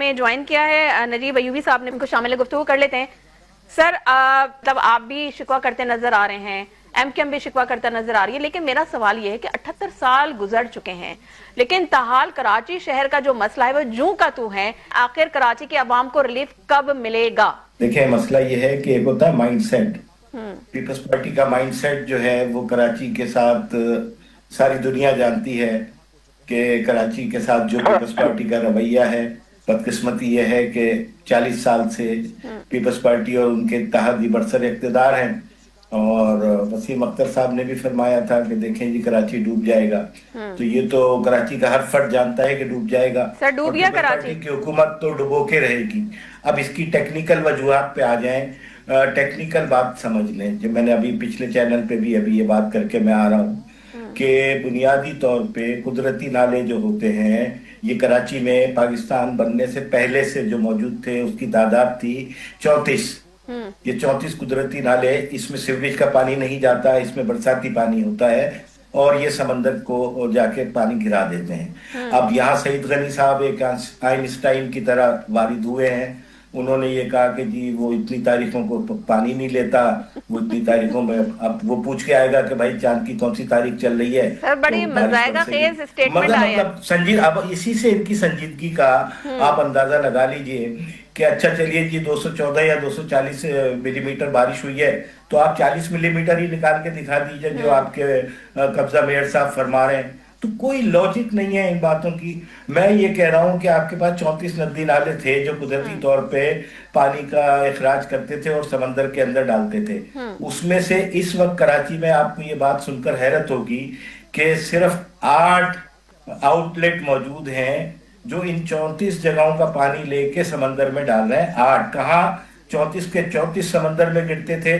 ہمیں جوائن کیا ہے نجیب ایوبی صاحب نے، ان کو شامل گفتگو کر لیتے ہیں۔ سر تب آپ بھی شکوہ کرتے نظر آ رہے ہیں، ایم کیو ایم بھی شکوہ کرتا نظر آ رہی ہے، لیکن میرا سوال یہ ہے کہ 78 سال گزر چکے ہیں، لیکن تاحال کراچی شہر کا جو مسئلہ ہے وہ جوں کا تو ہے۔ آخر کراچی کی عوام کو ریلیف کب ملے گا؟ دیکھیں مسئلہ یہ ہے کہ ایک ہوتا ہے مائنڈ سیٹ، پیپلز پارٹی کا مائنڈ سیٹ جو ہے وہ کراچی کے ساتھ ساری دنیا جانتی ہے کہ کراچی کے ساتھ جو پیپلز پارٹی کا رویہ ہے، بدقسمتی یہ ہے کہ 40 سال سے پیپلز پارٹی اور ان کے اتحادی برسر اقتدار ہیں، اور وسیم اختر صاحب نے بھی فرمایا تھا کہ دیکھیں جی کراچی ڈوب جائے گا، تو یہ تو کراچی کا ہر فرد جانتا ہے کہ ڈوب جائے گا، سر ڈوب گیا پیپلز کراچی؟ پارٹی کی حکومت تو ڈبو کے رہے گی۔ اب اس کی ٹیکنیکل وجوہات پہ آ جائیں، ٹیکنیکل بات سمجھ لیں، جو میں نے ابھی پچھلے چینل پہ بھی ابھی یہ بات کر کے میں آ رہا ہوں کہ بنیادی طور پہ قدرتی نالے جو ہوتے ہیں یہ کراچی میں پاکستان بننے سے پہلے سے جو موجود تھے اس کی تعداد تھی 34۔ یہ 34 قدرتی نالے، اس میں سیوریج کا پانی نہیں جاتا، اس میں برساتی پانی ہوتا ہے اور یہ سمندر کو جا کے پانی گرا دیتے ہیں۔ اب یہاں سعید غنی صاحب ایک آئنسٹائن کی طرح وارد ہوئے ہیں، انہوں نے یہ کہا کہ جی وہ اتنی تاریخوں کو پانی نہیں لیتا، وہ اتنی تاریخوں میں اب وہ پوچھ کے آئے گا کہ بھائی چاند کی کون سی تاریخ چل رہی ہے، سر بڑی مزائدہ خیز اسٹیٹمنٹ آیا ہے۔ سنجید اب اسی سے ان کی سنجیدگی کا آپ اندازہ لگا لیجئے کہ اچھا چلیے جی 214 یا 240 ملی میٹر بارش ہوئی ہے تو آپ 40 ملی میٹر ہی نکال کے دکھا دیجئے جو آپ کے قبضہ میئر صاحب فرما رہے ہیں، تو کوئی لاجک نہیں ہے ان باتوں کی۔ میں یہ کہہ رہا ہوں کہ آپ کے پاس 34 ندی نالے تھے جو قدرتی طور پہ پانی کا اخراج کرتے تھے اور سمندر کے اندر ڈالتے تھے، اس میں سے اس وقت کراچی میں آپ کو یہ بات سن کر حیرت ہوگی کہ صرف 8 آؤٹ لیٹ موجود ہیں جو ان 34 جگہوں کا پانی لے کے سمندر میں ڈال رہے ہیں۔ 8 کہاں 34 کے 34 سمندر میں گرتے تھے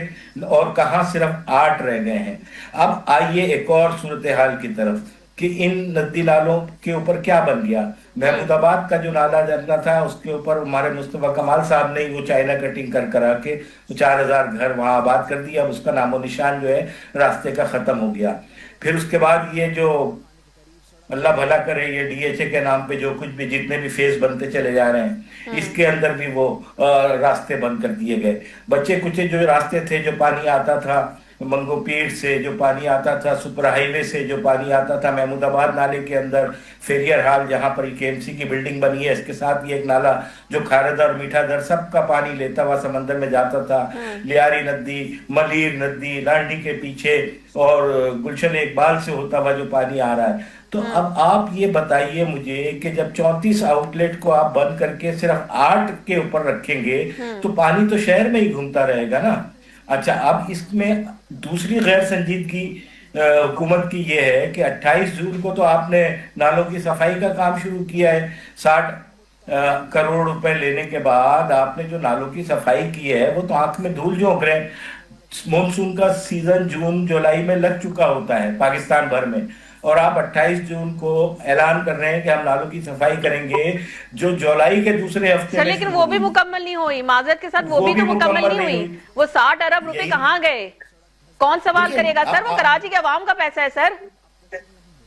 اور کہاں صرف 8 رہ گئے ہیں۔ اب آئیے ایک اور صورتحال کی طرف کہ ان ندی نالوں کے اوپر کیا بن گیا۔ محمود آباد کا جو نالا جمنا تھا اس کے اوپر ہمارے مصطفیٰ کمال صاحب نے وہ چائنا کٹنگ کرا کے 4000 گھر وہاں آباد کر دیا، اب اس کا نام و نشان جو ہے راستے کا ختم ہو گیا۔ پھر اس کے بعد یہ جو اللہ بھلا کرے یہ ڈی ایچ اے کے نام پہ جو کچھ بھی جتنے بھی فیس بنتے چلے جا رہے ہیں اس کے اندر بھی وہ راستے بند کر دیے گئے۔ بچے کچھ جو راستے تھے جو پانی آتا تھا منگو پیر سے، جو پانی آتا تھا سپر ہائی وے سے، جو پانی آتا تھا محمود آباد نالے کے اندر، فیریر ہال جہاں پر کے ایم سی کی بلڈنگ بنی ہے اس کے ساتھ یہ ایک نالا جو کھارد اور میٹھا در سب کا پانی لیتا ہوا سمندر میں جاتا تھا، لیاری ندی، ملیر ندی، لانڈی کے پیچھے اور گلشن اقبال سے ہوتا ہوا جو پانی آ رہا ہے۔ تو اب آپ یہ بتائیے مجھے کہ جب 34 آؤٹ لیٹ کو آپ بند کر کے صرف 8 کے اوپر رکھیں گے تو پانی تو شہر میں ہی گھومتا رہے گا نا۔ اچھا اب اس میں دوسری غیر سنجیدگی حکومت کی یہ ہے کہ 28 جون کو تو آپ نے نالوں کی صفائی کا کام شروع کیا ہے، 60 کروڑ روپے لینے کے بعد آپ نے جو نالوں کی صفائی کی ہے وہ تو آنکھ میں دھول جھونک رہے ہیں۔ مونسون کا سیزن جون جولائی میں لگ چکا ہوتا ہے پاکستان بھر میں، اور آپ 28 جون کو اعلان کر رہے ہیں کہ ہم نالوں کی صفائی کریں گے جو جولائی کے دوسرے ہفتے میں۔ لیکن وہ بھی مکمل نہیں ہوئی، معذرت کے ساتھ وہ بھی تو مکمل نہیں ہوئی۔ وہ 60 ارب روپے کہاں گئے؟ کون سوال کرے گا سر؟ وہ کراچی کے عوام کا پیسہ ہے سر۔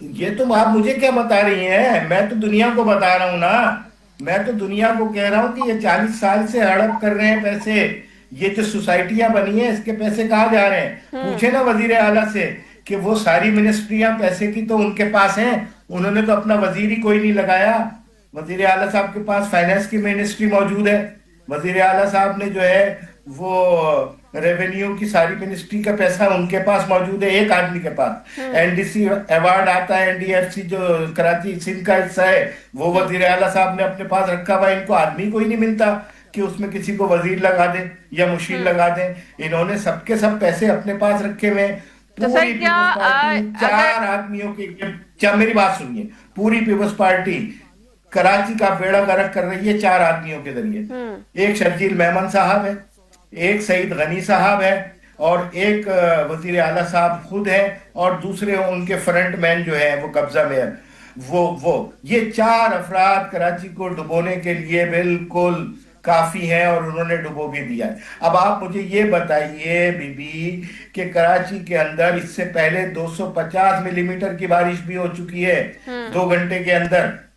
یہ تو آپ مجھے کیا بتا رہی ہیں، میں تو دنیا کو بتا رہا ہوں نا، میں تو دنیا کو کہہ رہا ہوں کہ یہ 40 سال سے ہڑپ کر رہے ہیں پیسے، یہ جو سوسائٹیاں بنی ہیں اس کے پیسے کہاں جا رہے ہیں؟ پوچھے نا وزیر اعلیٰ سے کہ وہ ساری منسٹریاں پیسے کی تو ان کے پاس ہیں، انہوں نے تو اپنا وزیر ہی کوئی نہیں لگایا۔ وزیر اعلیٰ صاحب کے پاس فائنانس کی منسٹری موجود ہے، وزیر اعلیٰ صاحب نے جو ہے وہ ریونیو کی ساری منسٹری کا پیسہ ان کے پاس موجود ہے، ایک آدمی کے پاس۔ این ڈی سی ایوارڈ آتا ہے، این ڈی ایف سی جو کراچی سندھ کا حصہ ہے وہ وزیر اعلیٰ صاحب نے اپنے پاس رکھا ہوا ہے، ان کو آدمی کوئی نہیں ملتا کہ اس میں کسی کو وزیر لگا دیں یا مشیر لگا دیں، انہوں نے سب کے سب پیسے اپنے پاس رکھے ہوئے ہیں۔ پوری پیپلز پارٹی 4 آدمیوں کے، میری بات سنیے، پوری پیپلز پارٹی کراچی کا بیڑا غرق کر رہی ہے 4 آدمیوں کے ذریعے۔ ایک شرجیل میمن صاحب ہے، ایک سعید غنی صاحب ہے، اور ایک وزیر اعلیٰ صاحب خود ہے، اور دوسرے ان کے فرنٹ مین جو ہے وہ قبضہ میں ہے۔ یہ 4 افراد کراچی کو ڈبونے کے لیے بالکل کافی ہیں اور انہوں نے ڈبو بھی دیا ہے۔ اب آپ مجھے یہ بتائیے بی بی کہ کراچی کے اندر اس سے پہلے 250 ملی میٹر کی بارش بھی ہو چکی ہے 2 گھنٹے کے اندر،